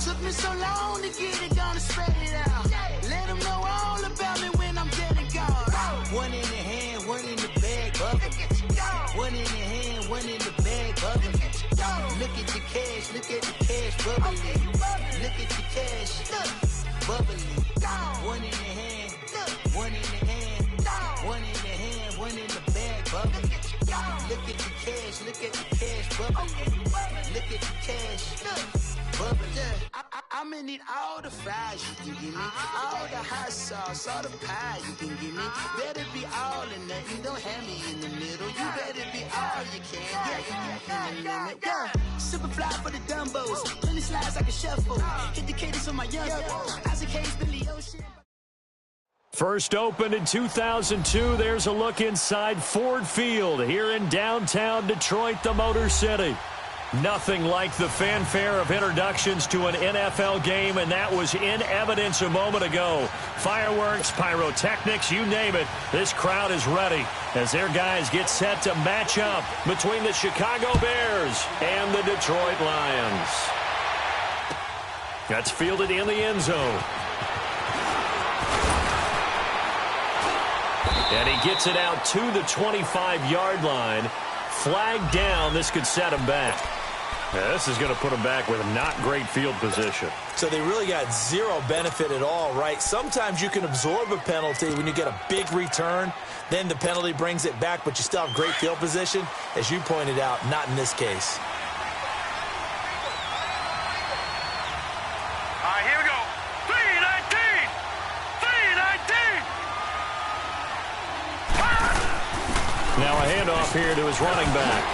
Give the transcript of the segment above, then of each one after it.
Took me so long to get it, gonna spread it out. Let them know all about me when I'm dead and gone. One in the hand, one in the bag, bubbling. One in the hand, one in the bag, bubbling. Look at the cash, bubbling. Look at the cash, bubbling. One in the hand, one in the hand, one in the hand, one in the bag, bubbling. Look at the cash, bubbling. Look at the cash, bubbling. I'ma need all the fries you can give me, all the hot sauce, all the pie you can give me. Better be all or nothing, don't have me in the middle. You better be all you can, yeah. Super fly for the Dumbos, plenty slides I can shuffle. Hit the cadence on my young Isaac Hayes, Billy Ocean. First opened in 2002, there's a look inside Ford Field here in downtown Detroit, the Motor City. Nothing like the fanfare of introductions to an NFL game, and that was in evidence a moment ago. Fireworks, pyrotechnics, you name it. This crowd is ready as their guys get set to match up between the Chicago Bears and the Detroit Lions. That's fielded in the end zone. And he gets it out to the 25-yard line. Flag down. This could set him back. Yeah, this is going to put him back with a not great field position. So they really got zero benefit at all, right? Sometimes you can absorb a penalty when you get a big return. Then the penalty brings it back, but you still have great field position. As you pointed out, not in this case. All right, here we go. 319! 319! Now a handoff here to his running back.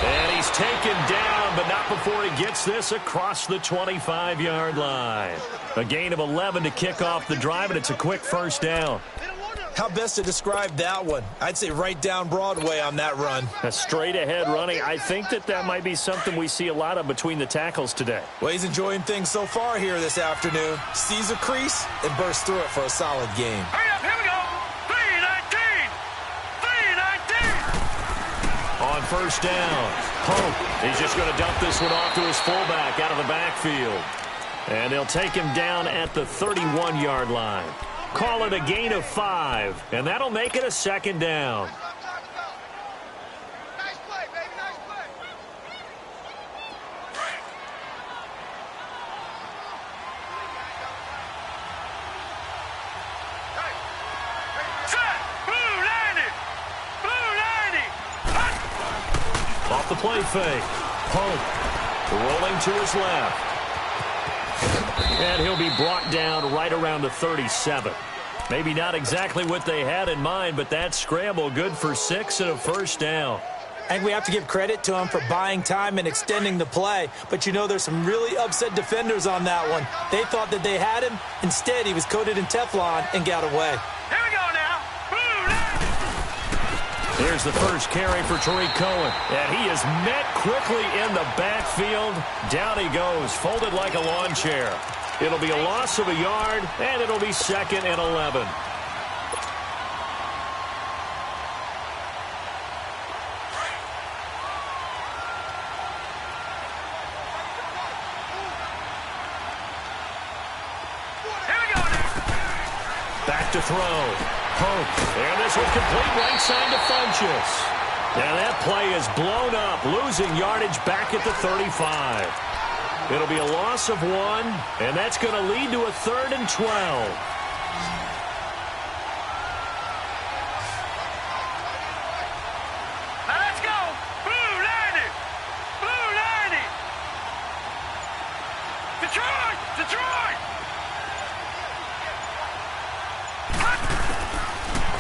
And he's taken down, but not before he gets this across the 25-yard line. A gain of 11 to kick off the drive, and it's a quick first down. How best to describe that one? I'd say right down Broadway on that run. A straight-ahead running. I think that might be something we see a lot of between the tackles today. Well, he's enjoying things so far here this afternoon. Sees a crease and bursts through it for a solid game. Hurry up, here we go. 319! 319! On first down, Pope. He's just going to dump this one off to his fullback out of the backfield. And they'll take him down at the 31-yard line. Call it a gain of 5, and that'll make it a second down. Nice play, baby, nice play. Set! Blue 90! Blue 90! Off the play fake. Pope rolling to his left. And he'll be brought down right around the 37. Maybe not exactly what they had in mind, but that scramble good for 6 and a first down. And we have to give credit to him for buying time and extending the play. But you know there's some really upset defenders on that one. They thought that they had him. Instead, he was coated in Teflon and got away. Here we go now. Blue 90! Here's the first carry for Tariq Cohen. And he is met quickly in the backfield. Down he goes, folded like a lawn chair. It'll be a loss of a yard, and it'll be 2nd and 11. Back to throw. Pope. And this one complete right side to Funchess. And that play is blown up, losing yardage back at the 35. It'll be a loss of 1, and that's going to lead to a 3rd and 12. Now let's go. Blue 90! Blue 90! Detroit! Detroit!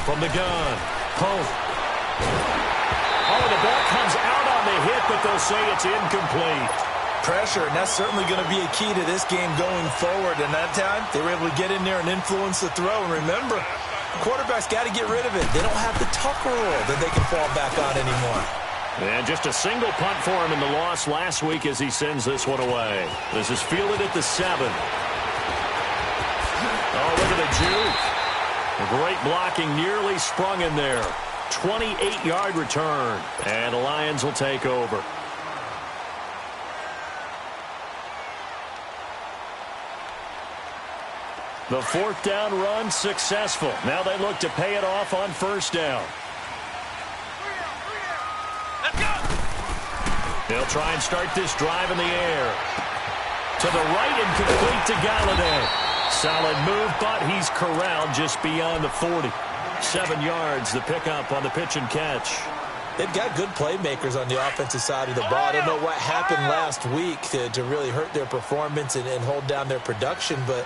From the gun, Pope. Oh, the ball comes out on the hit, but they'll say it's incomplete. Pressure, and that's certainly going to be a key to this game going forward. And that time, they were able to get in there and influence the throw. And remember, quarterbacks got to get rid of it. They don't have the Tucker rule that they can fall back on anymore. And just a single punt for him in the loss last week as he sends this one away. This is fielded at the 7. Oh, look at the juke. A great blocking, nearly sprung in there. 28-yard return, and the Lions will take over. The fourth down run successful. Now they look to pay it off on first down. Let's go. They'll try and start this drive in the air. To the right and complete to Galladay. Solid move, but he's corralled just beyond the 40. 7 yards, the pickup on the pitch and catch. They've got good playmakers on the offensive side of the ball. I don't know what happened last week to really hurt their performance and hold down their production, but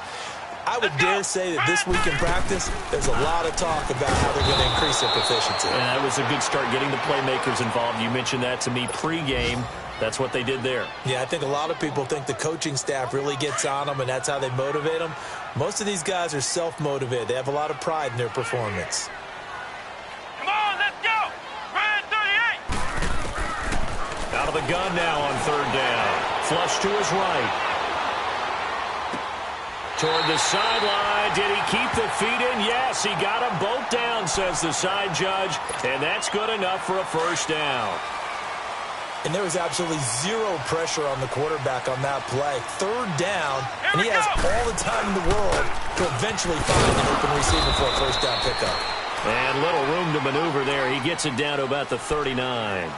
I would dare say that this week in practice, there's a lot of talk about how they're going to increase their proficiency. And that was a good start, getting the playmakers involved. You mentioned that to me pregame. That's what they did there. Yeah, I think a lot of people think the coaching staff really gets on them, and that's how they motivate them. Most of these guys are self-motivated. They have a lot of pride in their performance. Come on, let's go. Ryan 38. Out of the gun now on third down. Flush to his right. Toward the sideline. Did he keep the feet in? Yes, he got them both down, says the side judge. And that's good enough for a first down. And there was absolutely zero pressure on the quarterback on that play. Third down, and he has all the time in the world to eventually find an open receiver for a first down pickup. And little room to maneuver there. He gets it down to about the 39.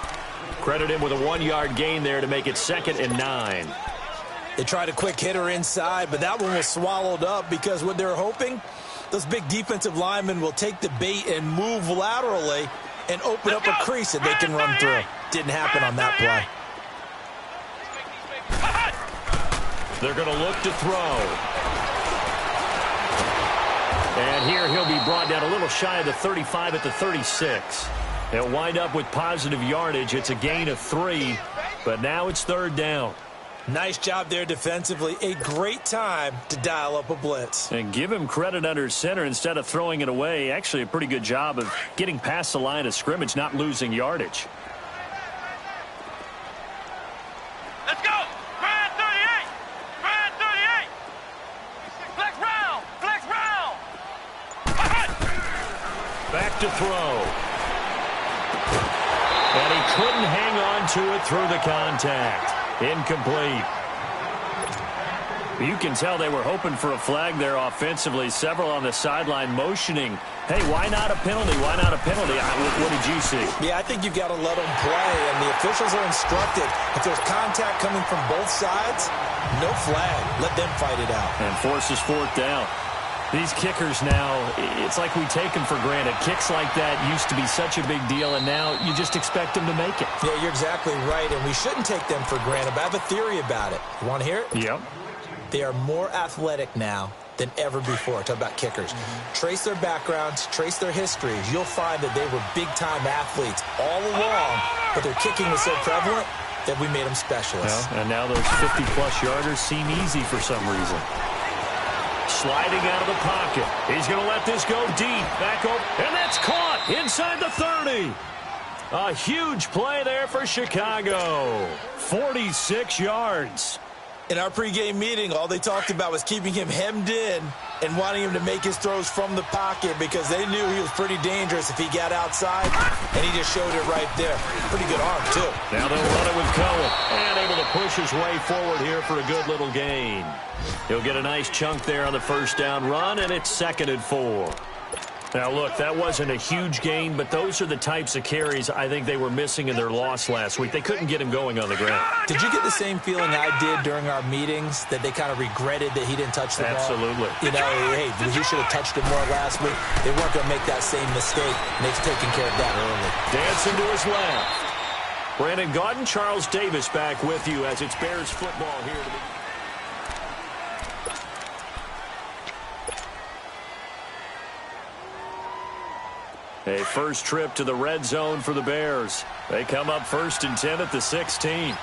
Credit him with a 1-yard gain there to make it 2nd and 9. They tried a quick hitter inside, but that one was swallowed up because what they're hoping, those big defensive linemen will take the bait and move laterally and open up a crease that they can run through. Didn't happen on that play. They're going to look to throw. And here he'll be brought down a little shy of the 35 at the 36. They'll wind up with positive yardage. It's a gain of 3, but now it's third down. Nice job there defensively. A great time to dial up a blitz. And give him credit under center instead of throwing it away. Actually a pretty good job of getting past the line of scrimmage, not losing yardage. Let's go. Ryan 38. Ryan 38. Flex round. Flex round. Back to throw. And he couldn't hang on to it through the contact. Incomplete. You can tell they were hoping for a flag there offensively. Several on the sideline motioning. Hey, why not a penalty? Why not a penalty? What did you see? Yeah, I think you've got to let them play, and the officials are instructed. If there's contact coming from both sides, no flag. Let them fight it out. And forces fourth down. These kickers now, it's like we take them for granted. Kicks like that used to be such a big deal, and now you just expect them to make it. Yeah, you're exactly right, and we shouldn't take them for granted, but I have a theory about it. You want to hear it? Yep. They are more athletic now than ever before. Talk about kickers. Trace their backgrounds, trace their histories. You'll find that they were big-time athletes all along, but their kicking was so prevalent that we made them specialists. Well, and now those 50-plus yarders seem easy for some reason. Sliding out of the pocket. He's going to let this go deep. Back up. And that's caught inside the 30. A huge play there for Chicago. 46 yards. In our pregame meeting, all they talked about was keeping him hemmed in and wanting him to make his throws from the pocket because they knew he was pretty dangerous if he got outside, and he just showed it right there. Pretty good arm, too. Now they'll run it with Cohen, and able to push his way forward here for a good little gain. He'll get a nice chunk there on the first down run, and it's 2nd and 4. Now, look, that wasn't a huge gain, but those are the types of carries I think they were missing in their loss last week. They couldn't get him going on the ground. Did you get the same feeling I did during our meetings, that they kind of regretted that he didn't touch the ball? Absolutely. You know, hey, he should have touched it more last week. They weren't going to make that same mistake, and they've taken care of that early. Dancing to his left. Brandon Gaudin, Charles Davis back with you as it's Bears football here to be. A first trip to the red zone for the Bears. They come up 1st and 10 at the 16.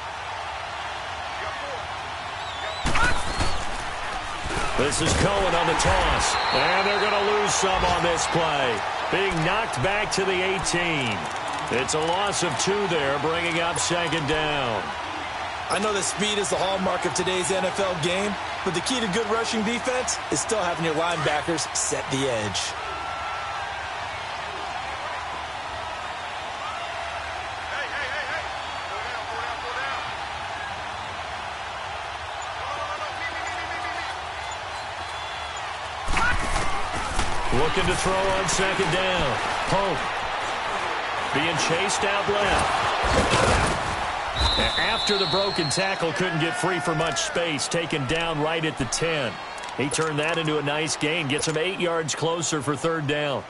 This is Cohen on the toss. And they're going to lose some on this play. Being knocked back to the 18. It's a loss of 2 there, bringing up 2nd down. I know that speed is the hallmark of today's NFL game, but the key to good rushing defense is still having your linebackers set the edge. Looking to throw on second down. Pope being chased out left. After the broken tackle, couldn't get free for much space, taken down right at the 10. He turned that into a nice gain, gets him 8 yards closer for third down.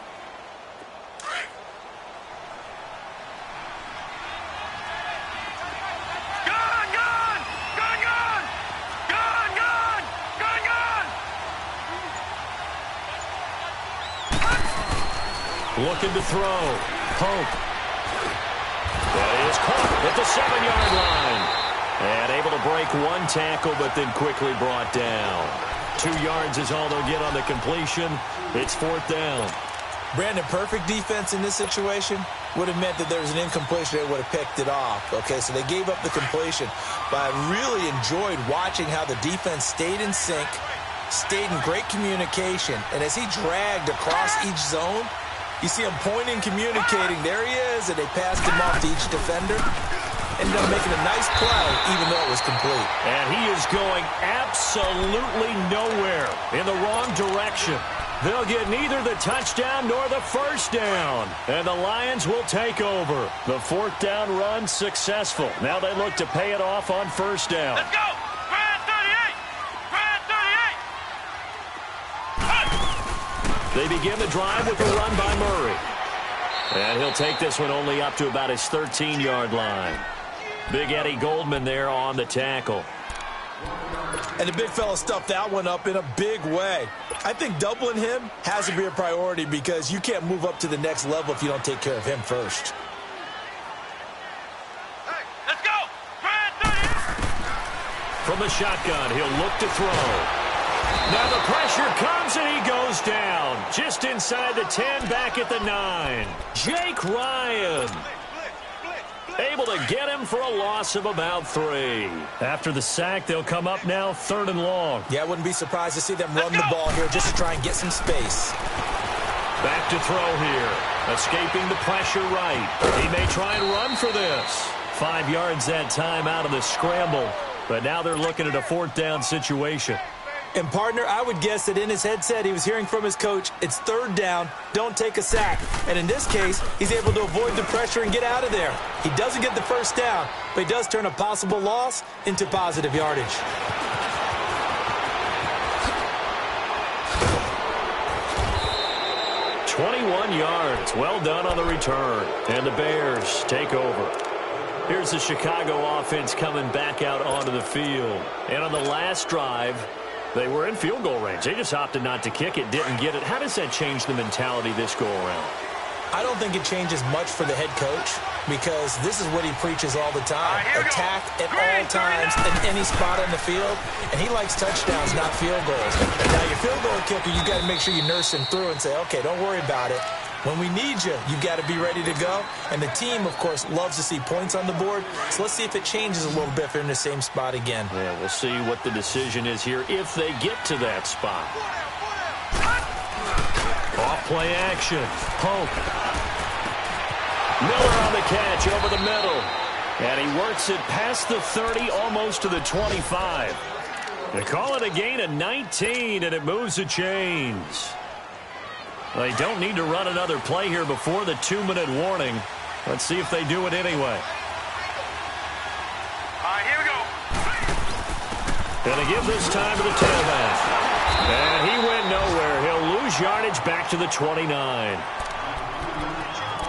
Looking to throw. Pope. That is caught at the 7-yard line. And able to break one tackle, but then quickly brought down. 2 yards is all they'll get on the completion. It's fourth down. Brandon, perfect defense in this situation would have meant that there was an incompletion. They would have picked it off. Okay, so they gave up the completion. But I really enjoyed watching how the defense stayed in sync, stayed in great communication. And as he dragged across each zone, you see him pointing, communicating. There he is, and they passed him off to each defender. Ended up making a nice play, even though it was complete. And he is going absolutely nowhere in the wrong direction. They'll get neither the touchdown nor the first down. And the Lions will take over. The fourth down run successful. Now they look to pay it off on first down. Let's go! Brad 38! Brad 38! They begin the drive with a run by Murray. And he'll take this one only up to about his 13-yard line. Big Eddie Goldman there on the tackle. And the big fella stuffed that one up in a big way. I think doubling him has to be a priority because you can't move up to the next level if you don't take care of him first. Hey, let's go! Brad 38! From the shotgun, he'll look to throw. Now the pressure comes and he goes down. Just inside the 10, back at the 9. Jake Ryan. Able to get him for a loss of about 3. After the sack, they'll come up now 3rd and long. Yeah, I wouldn't be surprised to see them run the ball here just to try and get some space. Back to throw here. Escaping the pressure right. He may try and run for this. 5 yards that time out of the scramble. But now they're looking at a fourth down situation. And, partner, I would guess that in his headset he was hearing from his coach, it's 3rd down, don't take a sack. And in this case, he's able to avoid the pressure and get out of there. He doesn't get the first down, but he does turn a possible loss into positive yardage. "21 yards. Well done on the return. And the Bears take over. Here's the Chicago offense coming back out onto the field. And on the last drive, they were in field goal range. They just opted not to kick it, didn't get it. How does that change the mentality this go-around? I don't think it changes much for the head coach because this is what he preaches all the time. Attack at all times in any spot on the field. And he likes touchdowns, not field goals. Now, your field goal kicker, you got to make sure you nurse him through and say, okay, don't worry about it. When we need you, you got to be ready to go. And the team, of course, loves to see points on the board. So let's see if it changes a little bit if they're in the same spot again. Yeah, we'll see what the decision is here if they get to that spot. Off play action. Pope. Miller on the catch over the middle. And he works it past the 30, almost to the 25. They call it a gain of 19, and it moves the chains. They don't need to run another play here before the 2-minute warning. Let's see if they do it anyway. All right, here we go. Gonna give this time to the tailback. And he went nowhere. He'll lose yardage back to the 29.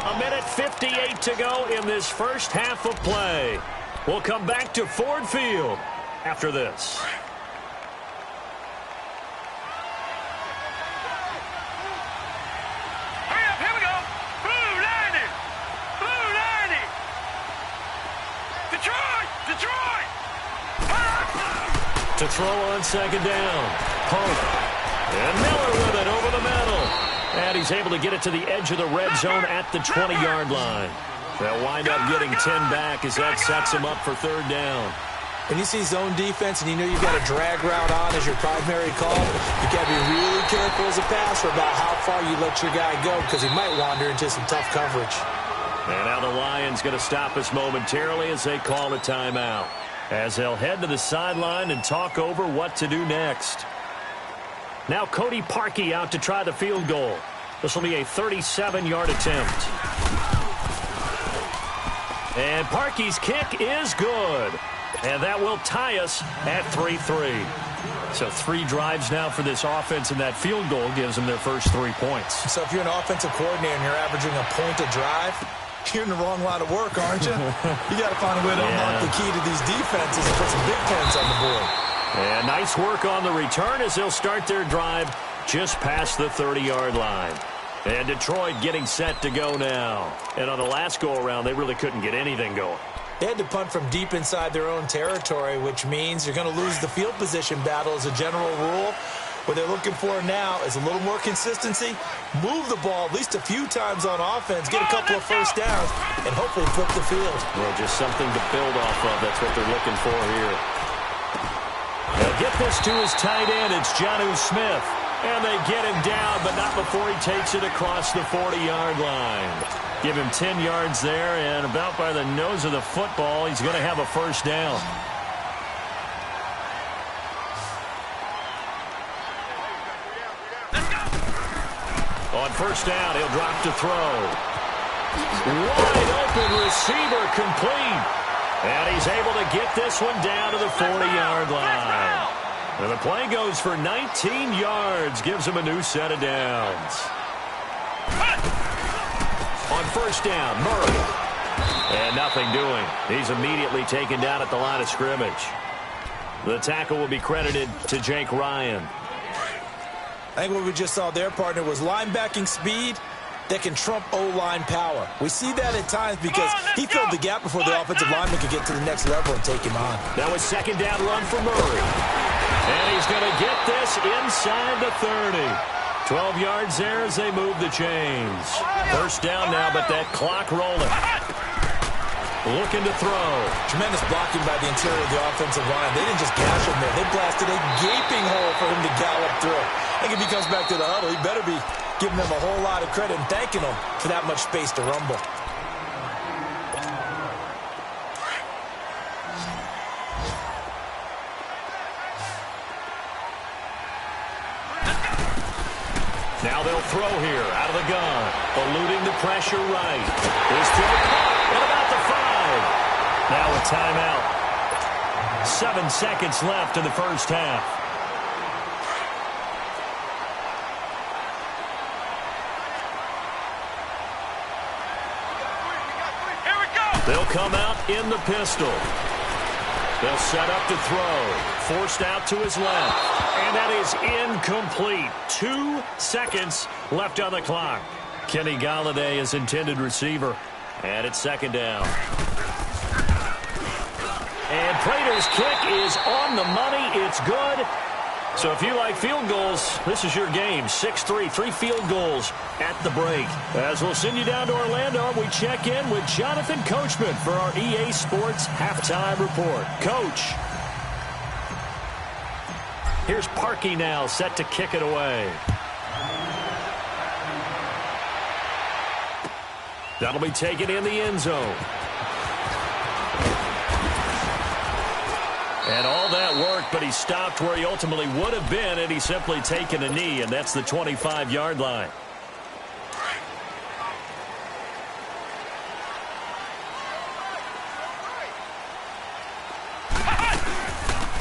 1:58 to go in this first half of play. We'll come back to Ford Field after this. To throw on second down. Pope. And Miller with it over the middle. And he's able to get it to the edge of the red zone at the 20-yard line. They'll wind up getting 10 back as that sets him up for third down. When you see zone defense and you know you've got a drag route on as your primary call, you got to be really careful as a passer about how far you let your guy go because he might wander into some tough coverage. And now the Lions going to stop us momentarily as they call a timeout, as they'll head to the sideline and talk over what to do next. Now Cody Parkey out to try the field goal. This will be a 37-yard attempt. And Parkey's kick is good. And that will tie us at 3-3. So 3 drives now for this offense, and that field goal gives them their first 3 points. So if you're an offensive coordinator and you're averaging a point a drive, you're in the wrong line of work, aren't you? You got to find a way to unlock the key to these defenses and put some big points on the board. And nice work on the return as they'll start their drive just past the 30-yard line. And Detroit getting set to go now. And on the last go-around, they really couldn't get anything going. They had to punt from deep inside their own territory, which means you're going to lose the field position battle as a general rule. What they're looking for now is a little more consistency, move the ball at least a few times on offense, get a couple of first downs, and hopefully flip the field. Well, just something to build off of. That's what they're looking for here. They'll get this to his tight end. It's Jonnu Smith. And they get him down, but not before he takes it across the 40-yard line. Give him 10 yards there, and about by the nose of the football, he's going to have a first down. On first down, he'll drop to throw. Wide open receiver complete. And he's able to get this one down to the 40-yard line. And the play goes for 19 yards, gives him a new set of downs. On first down, Murray. And nothing doing. He's immediately taken down at the line of scrimmage. The tackle will be credited to Jake Ryan. I think what we just saw there, partner, was linebacking speed that can trump O-line power. We see that at times because he filled the gap before the offensive lineman could get to the next level and take him on. That was second down run for Murray. And he's going to get this inside the 30. 12 yards there as they move the chains. First down now, but that clock rolling. Looking to throw. Tremendous blocking by the interior of the offensive line. They didn't just gash him there. They blasted a gaping hole for him to gallop through. I think if he comes back to the huddle, he better be giving them a whole lot of credit and thanking them for that much space to rumble. Now they'll throw here out of the gun. Eluding the pressure right. His throw caught at about the 5. Now a timeout. 7 seconds left in the first half. Here we go. They'll come out in the pistol. They'll set up to throw. Forced out to his left. And that is incomplete. 2 seconds left on the clock. Kenny Golladay is intended receiver. And it's second down. And Prater's kick is on the money. It's good. So if you like field goals, this is your game. 6-3, 3 field goals at the break. As we'll send you down to Orlando, we check in with Jonathan Coachman for our EA Sports Halftime Report. Coach. Here's Parkey now, set to kick it away. That'll be taken in the end zone. And all that work, but he stopped where he ultimately would have been had he simply taken a knee, and that's the 25-yard line.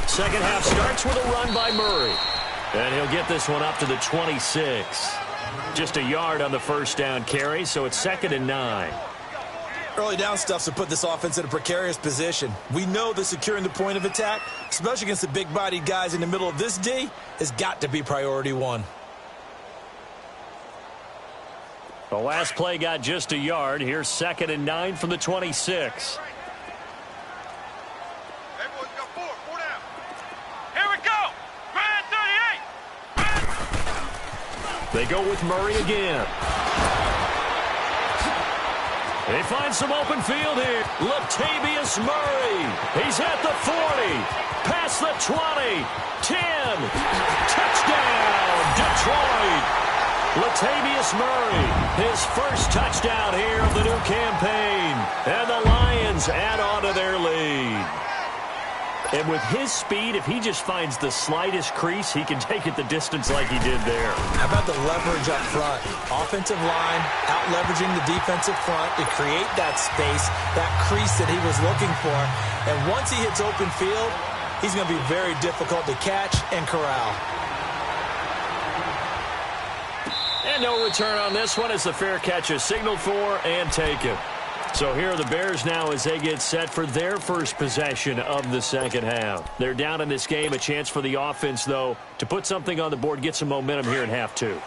Second half starts with a run by Murray. And he'll get this one up to the 26. Just a yard on the first down carry, so it's 2nd and 9. Early down stuffs to put this offense in a precarious position. We know that securing the point of attack, especially against the big-bodied guys in the middle of this D, has got to be priority 1. The last play got just a yard. Here's 2nd and 9 from the 26. They go with Murray again. They find some open field here. Latavius Murray. He's at the 40. Past the 20. 10. Touchdown, Detroit. Latavius Murray. His first touchdown here of the new campaign. And the Lions add on to their lead. And with his speed, if he just finds the slightest crease, he can take it the distance like he did there. How about the leverage up front? Offensive line out-leveraging the defensive front to create that space, that crease that he was looking for. And once he hits open field, he's going to be very difficult to catch and corral. And no return on this one as the fair catch is signaled for and taken. So here are the Bears now as they get set for their first possession of the second half. They're down in this game. A chance for the offense, though, to put something on the board, get some momentum here in half two.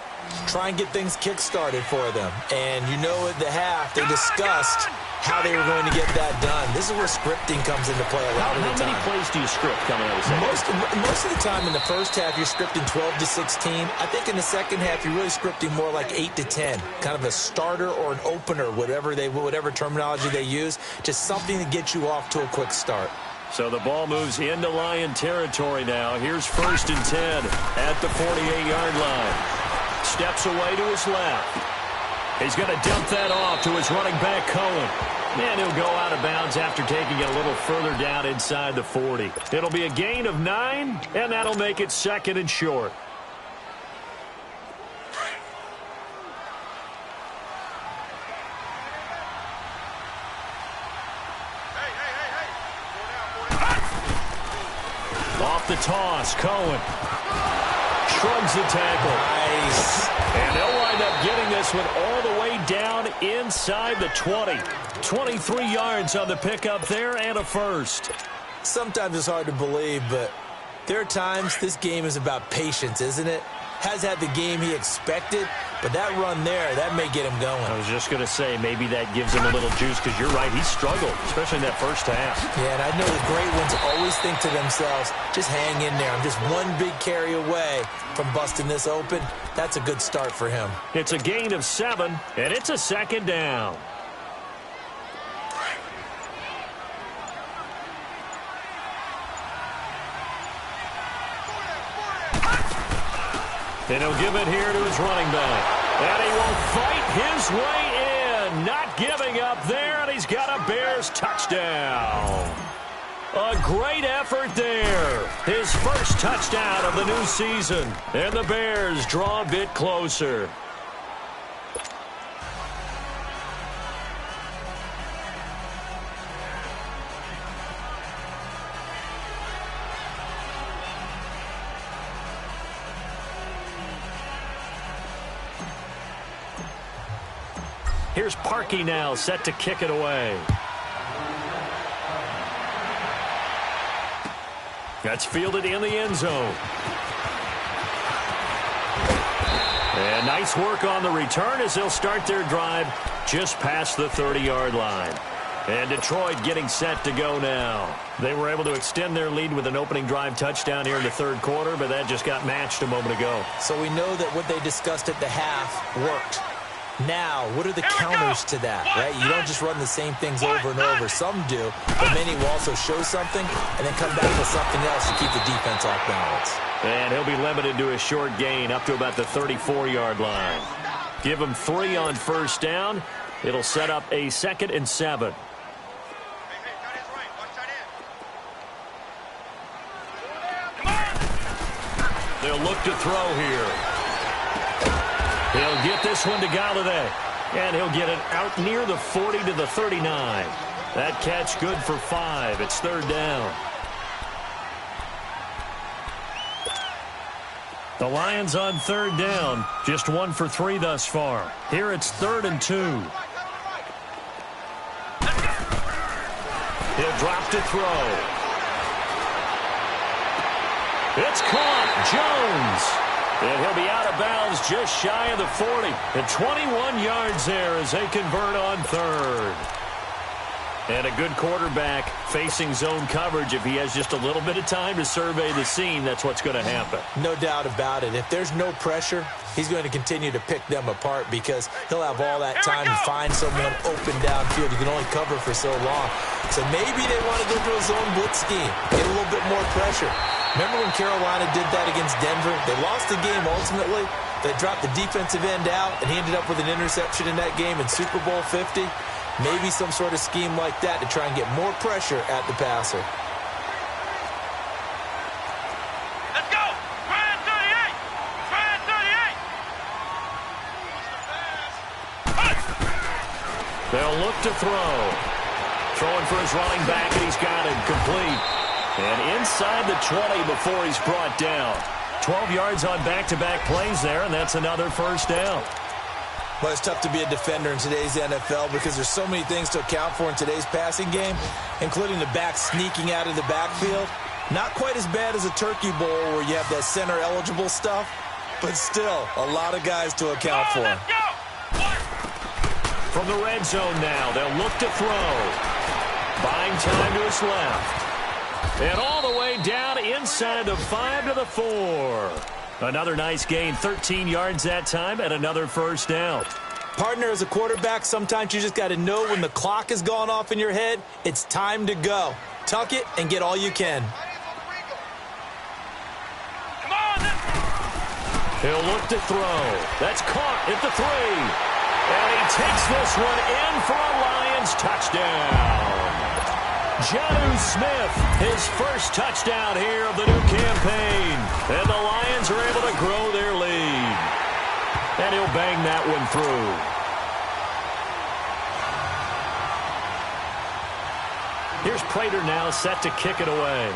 Try and get things kick-started for them. And you know at the half, they discussed how they were going to get that done. This is where scripting comes into play a lot of the time. How many plays do you script coming out of the second half? Most of the time in the first half, you're scripting 12 to 16. I think in the second half, you're really scripting more like 8 to 10. Kind of a starter or an opener, whatever terminology they use. Just something to get you off to a quick start. So the ball moves into Lion territory now. Here's 1st and 10 at the 48-yard line. Steps away to his left. He's going to dump that off to his running back, Cohen. And he'll go out of bounds after taking it a little further down inside the 40. It'll be a gain of 9, and that'll make it 2nd and short. Off the toss, Cohen. Shrugs the tackle. Nice. And they'll wind up getting this one all the way down inside the 20. 23 yards on the pickup there and a first. Sometimes it's hard to believe, but there are times this game is about patience, isn't it? Has had the game he expected, but that run there, that may get him going. I was just going to say, maybe that gives him a little juice because you're right, he struggled, especially in that first half. Yeah, and I know the great ones always think to themselves, just hang in there. I'm just one big carry away from busting this open. That's a good start for him. It's a gain of 7, and it's a 2nd down. And he'll give it here to his running back. And he will fight his way in. Not giving up there, and he's got a Bears touchdown. A great effort there. His first touchdown of the new season. And the Bears draw a bit closer. Here's Parkey now, set to kick it away. That's fielded in the end zone. And nice work on the return as they'll start their drive just past the 30-yard line. And Detroit getting set to go now. They were able to extend their lead with an opening drive touchdown here in the third quarter, but that just got matched a moment ago. So we know that what they discussed at the half worked. Now, what are the counters to that, right? You don't just run the same things over and over. Some do, but many will also show something and then come back with something else to keep the defense off balance. And he'll be limited to a short gain up to about the 34-yard line. Give him 3 on first down. It'll set up a 2nd and 7. They'll look to throw here. He'll get this one to Galladay. And he'll get it out near the 40 to the 39. That catch good for 5. It's 3rd down. The Lions on 3rd down. Just 1 for 3 thus far. Here it's 3rd and 2. He'll drop to throw. It's caught. Jones. And he'll be out of bounds just shy of the 40. And 21 yards there as they convert on 3rd. And a good quarterback facing zone coverage. If he has just a little bit of time to survey the scene, that's what's going to happen. No doubt about it. If there's no pressure, he's going to continue to pick them apart because he'll have all that time to find someone open downfield. You can only cover for so long. So maybe they want to go to a zone blitz scheme, get a little bit more pressure. Remember when Carolina did that against Denver? They lost the game ultimately. They dropped the defensive end out, and he ended up with an interception in that game in Super Bowl 50. Maybe some sort of scheme like that to try and get more pressure at the passer. They'll look to throw. Throwing for his running back, and he's got it complete. And inside the 20 before he's brought down. 12 yards on back-to-back plays there, and that's another first down. Well, it's tough to be a defender in today's NFL because there's so many things to account for in today's passing game, including the back sneaking out of the backfield. Not quite as bad as a turkey bowl where you have that center-eligible stuff, but still a lot of guys to account for. From the red zone now, they'll look to throw. Buying time to his left. And all the way down inside the 5 to the 4. Another nice gain, 13 yards that time, and another first down. Partner, as a quarterback, sometimes you just got to know when the clock has gone off in your head, it's time to go. Tuck it and get all you can. He'll look to throw. That's caught at the 3. And he takes this one in for a Lions touchdown. Jonnu Smith, his first touchdown here of the new campaign. And the Lions are able to grow their lead. And he'll bang that one through. Here's Prater now set to kick it away.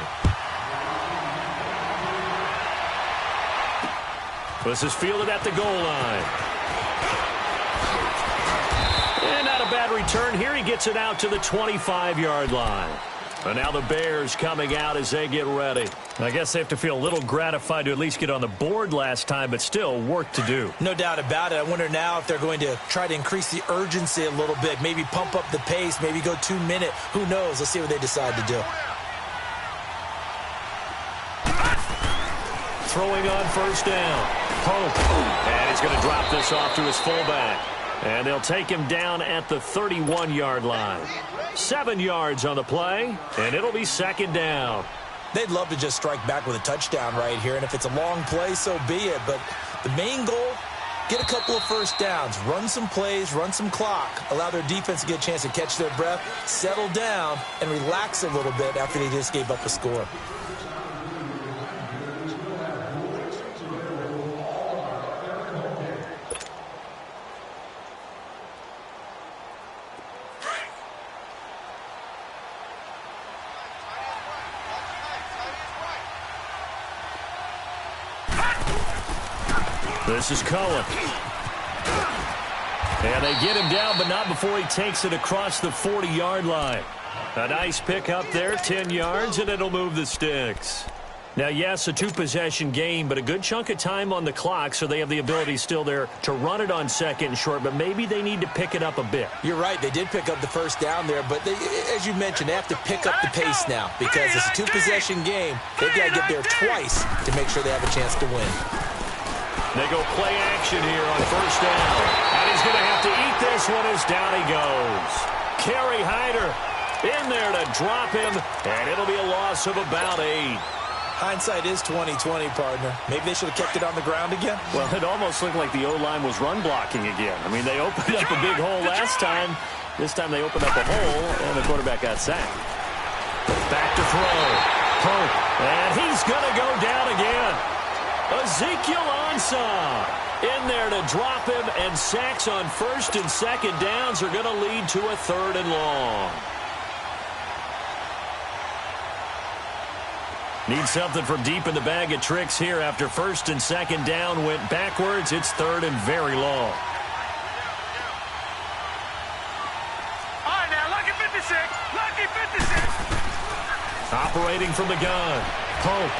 This is fielded at the goal line. And not a bad return here. He gets it out to the 25-yard line. And now the Bears coming out as they get ready. I guess they have to feel a little gratified to at least get on the board last time, but still work to do. No doubt about it. I wonder now if they're going to try to increase the urgency a little bit, maybe pump up the pace, maybe go 2-minute. Who knows? Let's see what they decide to do. Throwing on first down. Pope. And he's going to drop this off to his fullback. And they'll take him down at the 31-yard line. 7 yards on the play, and it'll be second down. They'd love to just strike back with a touchdown right here, and if it's a long play, so be it. But the main goal, get a couple of first downs, run some plays, run some clock, allow their defense to get a chance to catch their breath, settle down, and relax a little bit after they just gave up a score. This is Cohen. And they get him down, but not before he takes it across the 40-yard line. A nice pick up there, 10 yards, and it'll move the sticks. Now, yes, a two-possession game, but a good chunk of time on the clock, so they have the ability still there to run it on second and short, but maybe they need to pick it up a bit. You're right. They did pick up the first down there, but as you mentioned, they have to pick up the pace now because it's a two-possession game. They've got to get there twice to make sure they have a chance to win. They go play action here on first down. And he's going to have to eat this one as down he goes. Kerry Hyder in there to drop him, and it'll be a loss of about 8. Hindsight is 20/20, partner. Maybe they should have kept it on the ground again. Well, it almost looked like the O-line was run blocking again. I mean, they opened up a big hole last time. This time they opened up a hole, and the quarterback got sacked. Back to throw. Pope. And he's going to go down again. Ezekiel Ansah in there to drop him, and sacks on first and second downs are going to lead to a 3rd and long. Need something from deep in the bag of tricks here after first and second down went backwards. It's 3rd and very long. All right, now, lucky 56. Lucky 56. Operating from the gun. Pope.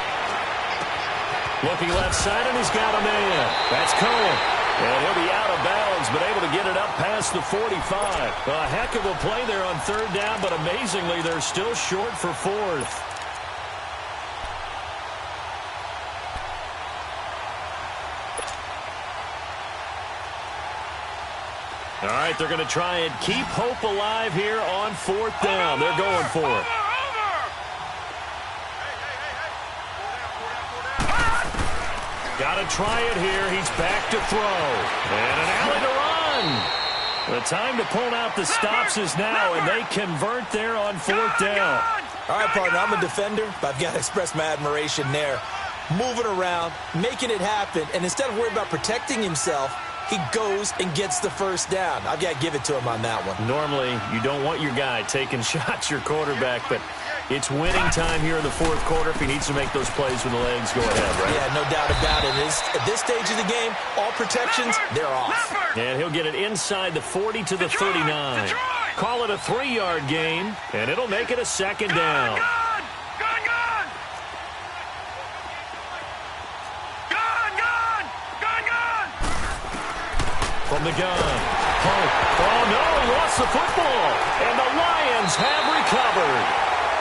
Looking left side, and he's got a man. That's Cohen. And he'll be out of bounds, but able to get it up past the 45. A heck of a play there on 3rd down, but amazingly, they're still short for 4th. All right, they're going to try and keep hope alive here on 4th down. They're going for it. Got to try it here. He's back to throw. And an alley to run. The time to pull out the stops is now, and they convert there on 4th down. All right, partner, I'm a defender, but I've got to express my admiration there. Moving around, making it happen, and instead of worrying about protecting himself, he goes and gets the first down. I've got to give it to him on that one. Normally, you don't want your guy taking shots, your quarterback, but it's winning time here in the fourth quarter if he needs to make those plays when the legs go ahead, right? Yeah, no doubt about it. At this stage of the game, all protections, they're off. And he'll get it inside the 40 to the 39. Call it a 3-yard gain, and it'll make it a second down. From the gun. Oh, no, lost the football. And the Lions have recovered.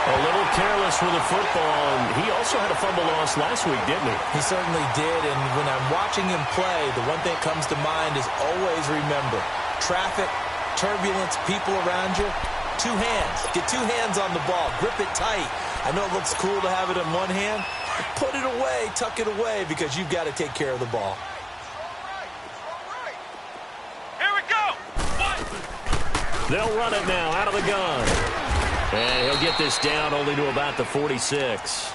A little careless with the football, and he also had a fumble loss last week, didn't he? He certainly did, and when I'm watching him play, the one thing that comes to mind is always remember, traffic, turbulence, people around you, 2 hands. Get 2 hands on the ball. Grip it tight. I know it looks cool to have it in one hand. Put it away, tuck it away, because you've got to take care of the ball. They'll run it now out of the gun. And he'll get this down only to about the 46.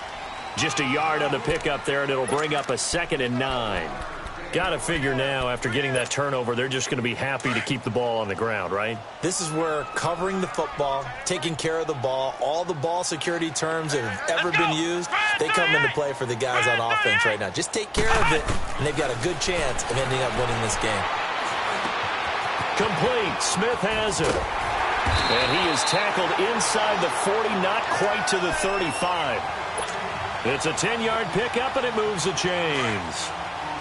Just a yard on the pickup there, and it'll bring up a 2nd and 9. Got to figure now, after getting that turnover, they're just going to be happy to keep the ball on the ground, right? This is where covering the football, taking care of the ball, all the ball security terms that have ever been used, they come into play for the guys on offense right now. Just take care of it, and they've got a good chance of ending up winning this game. Complete. Smith has it. And he is tackled inside the 40, not quite to the 35. It's a 10-yard pickup, and it moves the chains.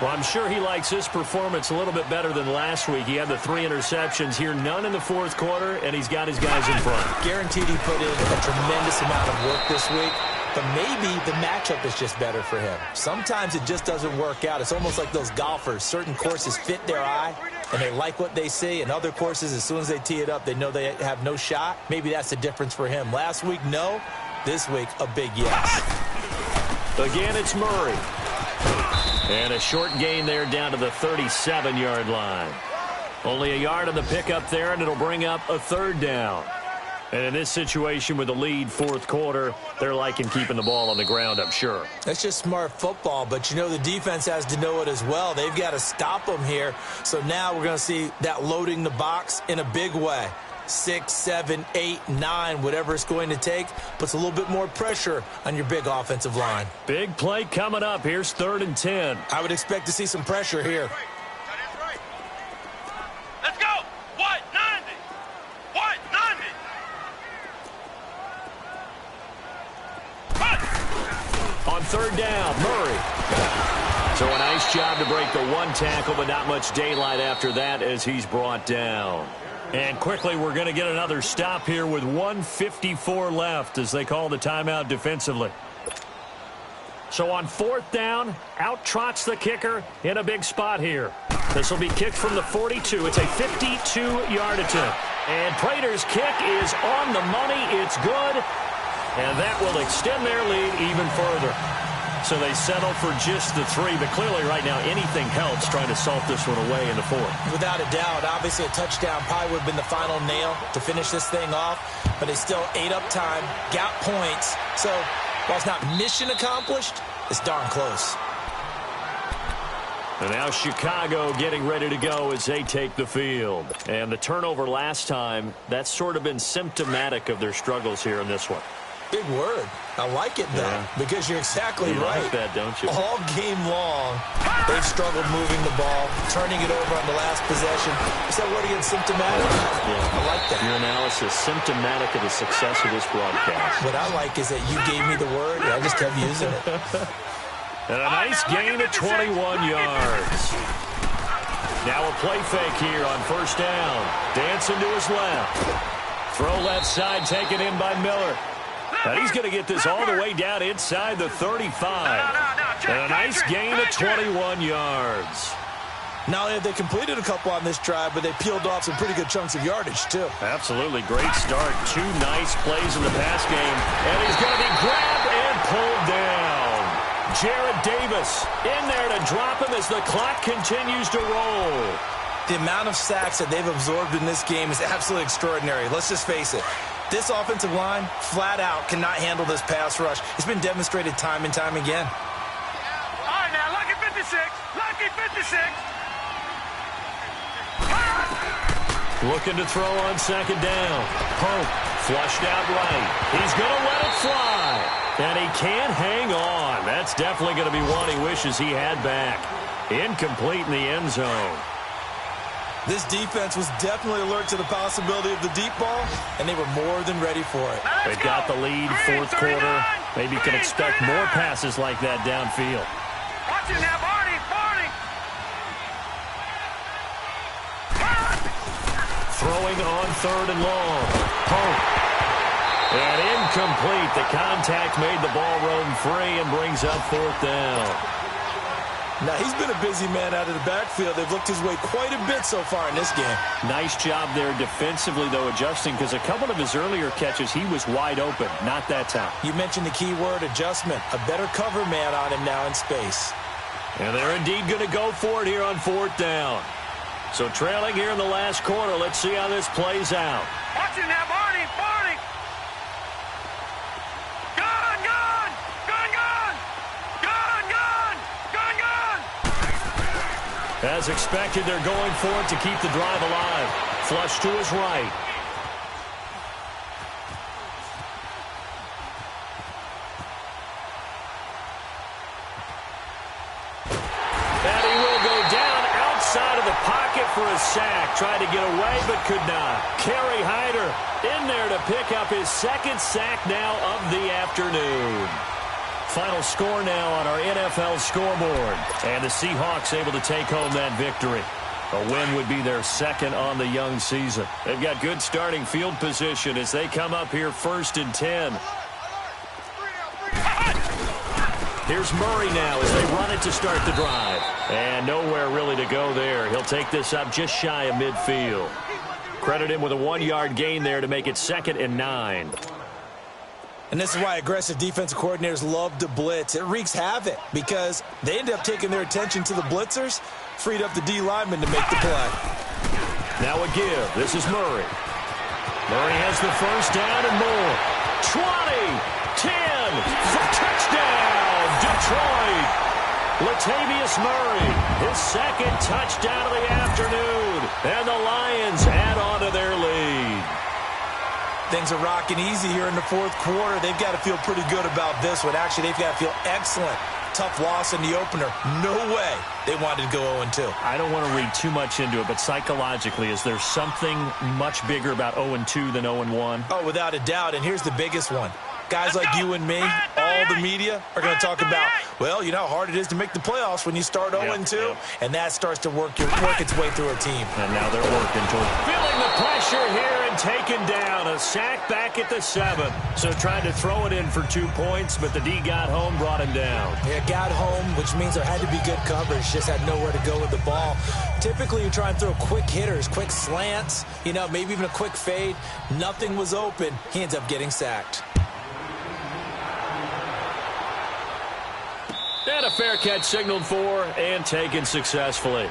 Well, I'm sure he likes his performance a little bit better than last week. He had the 3 interceptions here, none in the fourth quarter, and he's got his guys in front. Guaranteed he put in a tremendous amount of work this week. But maybe the matchup is just better for him. Sometimes it just doesn't work out. It's almost like those golfers. Certain courses fit their eye, and they like what they see. And other courses, as soon as they tee it up, they know they have no shot. Maybe that's the difference for him. Last week, no. This week, a big yes. Again, it's Murray. And a short gain there down to the 37-yard line. Only a yard on the pickup there, and it'll bring up a 3rd down. And in this situation with the lead fourth quarter, they're liking keeping the ball on the ground, I'm sure. That's just smart football, but you know the defense has to know it as well. They've got to stop them here. So now we're going to see that loading the box in a big way. 6, 7, 8, 9, whatever it's going to take, puts a little bit more pressure on your big offensive line. Big play coming up. Here's 3rd and 10. I would expect to see some pressure here. Let's go. What? 90. What? 90. On 3rd down, Murray. So a nice job to break the 1 tackle, but not much daylight after that as he's brought down. And quickly, we're going to get another stop here with 1:54 left as they call the timeout defensively. So on 4th down, out trots the kicker in a big spot here. This will be kicked from the 42. It's a 52-yard attempt. And Prater's kick is on the money. It's good. And that will extend their lead even further. So they settle for just the 3, but clearly right now anything helps trying to salt this one away in the 4th. Without a doubt, obviously a touchdown probably would have been the final nail to finish this thing off, but they still ate up time, got points. So while it's not mission accomplished, it's darn close. And now Chicago getting ready to go as they take the field. And the turnover last time, that's sort of been symptomatic of their struggles here in this one. Big word. I like it, though, because you're exactly right. Like that, don't you? All game long, they've struggled moving the ball, turning it over on the last possession. Is that word again, symptomatic? Yeah. I like that. Your analysis, symptomatic of the success of this broadcast. What I like is that you gave me the word, and I just kept using it. And a nice gain of 21 yards. Now a play fake here on 1st down. Dancing to his left. Throw left side taken in by Miller. And he's going to get this all the way down inside the 35. And a nice gain of 21 yards. Not only have they completed a couple on this drive, but they peeled off some pretty good chunks of yardage, too. Absolutely. Great start. 2 nice plays in the pass game. And he's going to be grabbed and pulled down. Jarrad Davis in there to drop him as the clock continues to roll. The amount of sacks that they've absorbed in this game is absolutely extraordinary. Let's just face it. This offensive line, flat out, cannot handle this pass rush. It's been demonstrated time and time again. All right, now, lucky 56. Lucky 56. Looking to throw on second down. Pope flushed out right. He's going to let it fly. And he can't hang on. That's definitely going to be one he wishes he had back. Incomplete in the end zone. This defense was definitely alert to the possibility of the deep ball, and they were more than ready for it. They've got the lead, fourth quarter. Maybe you can expect more passes like that downfield. Watch it now, Barney, Barney. Throwing on third and long. Pope. And incomplete. The contact made the ball roam free and brings up fourth down. Now, he's been a busy man out of the backfield. They've looked his way quite a bit so far in this game. Nice job there defensively, though, adjusting, because a couple of his earlier catches, he was wide open. Not that time. You mentioned the key word, adjustment. A better cover man on him now in space. And they're indeed going to go for it here on fourth down. So trailing here in the last quarter. Let's see how this plays out. Watch it now, Barney, Barney. Gun, gun, gun, gun, gun, gun, gun, gun. As expected, they're going for it to keep the drive alive. Flush to his right. And he will go down outside of the pocket for a sack. Tried to get away, but could not. Kerry Hyder in there to pick up his second sack now of the afternoon. Final score now on our NFL scoreboard. And the Seahawks able to take home that victory. A win would be their second on the young season. They've got good starting field position as they come up here 1st and 10. Here's Murray now as they run it to start the drive. And nowhere really to go there. He'll take this up just shy of midfield. Credit him with a 1-yard gain there to make it 2nd and 9. And this is why aggressive defensive coordinators love to blitz. It wreaks havoc because they end up taking their attention to the blitzers, freed up the D lineman to make the play. Now a give. This is Murray. Murray has the first down and more. 20, 10, for touchdown, Detroit. Latavius Murray, his second touchdown of the afternoon. And the Lions add on to their lead. Things are rocking easy here in the fourth quarter. They've got to feel pretty good about this one. Actually, they've got to feel excellent. Tough loss in the opener. No way they wanted to go 0-2. I don't want to read too much into it, but psychologically, is there something much bigger about 0-2 than 0-1? Oh, without a doubt. And here's the biggest one. Guys like you and me, all the media, are going to talk about, well, you know how hard it is to make the playoffs when you start 0-2, and that starts to work its way through a team. And now they're working toward feeling the pressure here and taken down. A sack back at the 7. So tried to throw it in for 2 points, but the D got home, brought him down. Yeah, got home, which means there had to be good coverage. Just had nowhere to go with the ball. Typically, you try and throw quick hitters, quick slants, you know, maybe even a quick fade. Nothing was open. He ends up getting sacked. And a fair catch signaled for and taken successfully.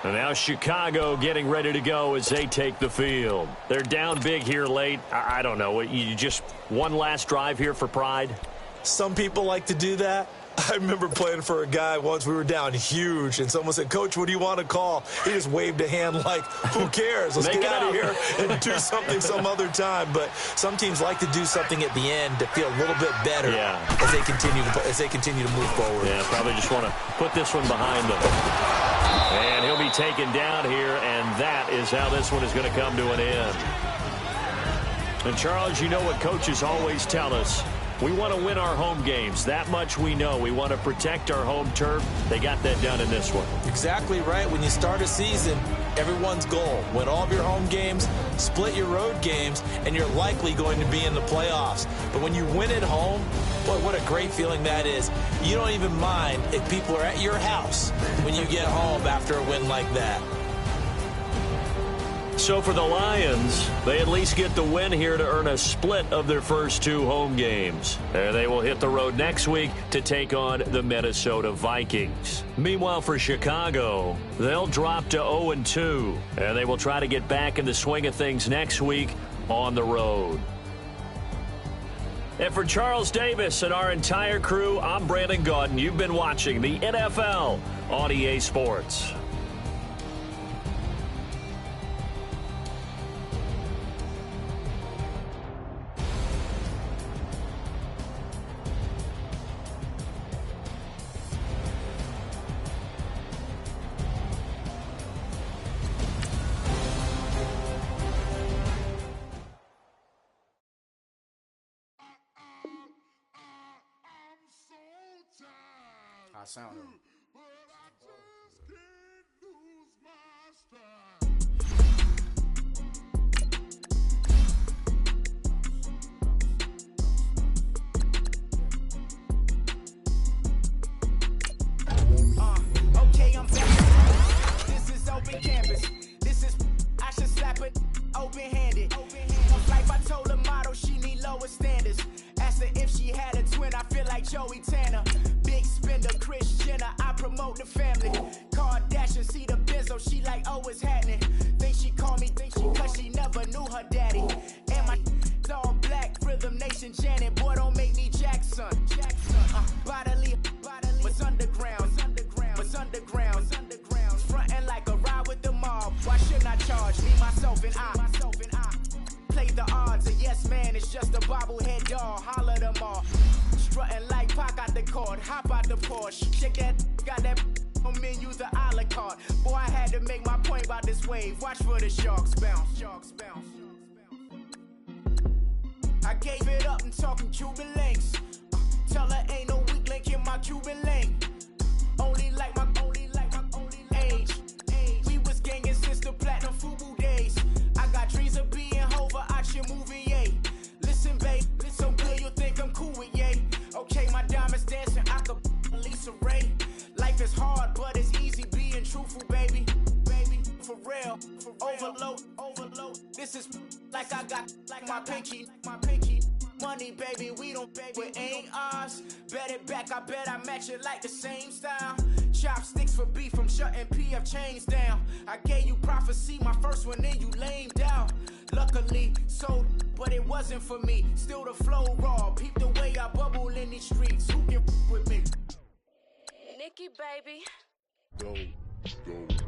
And now Chicago getting ready to go as they take the field. They're down big here late. I don't know. You just one last drive here for pride? Some people like to do that. I remember playing for a guy once. We were down huge, and someone said, "Coach, what do you want to call?" He just waved a hand like, who cares? Let's get out of here and do something some other time. But some teams like to do something at the end to feel a little bit better as they continue to move forward. Yeah, probably just want to put this one behind them. And he'll be taken down here, and that is how this one is going to come to an end. And, Charles, you know what coaches always tell us. We want to win our home games. That much we know. We want to protect our home turf. They got that done in this one. Exactly right. When you start a season, everyone's goal: win all of your home games, split your road games, and you're likely going to be in the playoffs. But when you win at home, boy, what a great feeling that is. You don't even mind if people are at your house when you get home after a win like that. So for the Lions, they at least get the win here to earn a split of their first 2 home games. And they will hit the road next week to take on the Minnesota Vikings. Meanwhile, for Chicago, they'll drop to 0-2, and they will try to get back in the swing of things next week on the road. And for Charles Davis and our entire crew, I'm Brandon Gaudin. You've been watching the NFL on EA Sports. High sound. Okay, I'm back. This is open canvas. This is, I should slap it open-handed. Tough life, I told the model she need lower standards. Asked her if she had a twin, I feel like Joey Tanner. Big spender, Kris Jenner, I promote the family. Kardashian, see the Benzo, she like, oh, it's happening. Think she called me, cause she never knew her daddy. And my all black, Rhythm Nation, Janet, boy, don't make me Jackson. Bodily, was underground. Frontin' like a ride with the mob. Why shouldn't I charge me, myself, and I? Play the odds, a yes man is just a bobblehead doll. Holler them all. Strutting like Pac out the court, hop out the Porsche. Shake that, got that on menu, the a la carte. Boy, I had to make my point about this wave. Watch for the sharks bounce. I gave it up and talking Cuban links. Tell her ain't no weak link in my Cuban link. Only like my age. We was gangin' since the platinum FUBU days. I got dreams of being Hova out your movie, yay. Listen, babe, so good you think I'm cool with yay. Okay, my diamonds dancing, I could Lisa Ray. Life is hard, but it's easy being truthful, baby. For real, overload. This is like I got like my pinky. Money, baby, we don't pay, it ain't ours. Bet it back, I bet I match it like the same style. Chopsticks for beef, I'm shutting PF chains down. I gave you prophecy, my first one, then you lamed out. Luckily, sold, but it wasn't for me. Still the flow raw, peep the way I bubble in these streets. Who can with me? Nikki, baby. Go.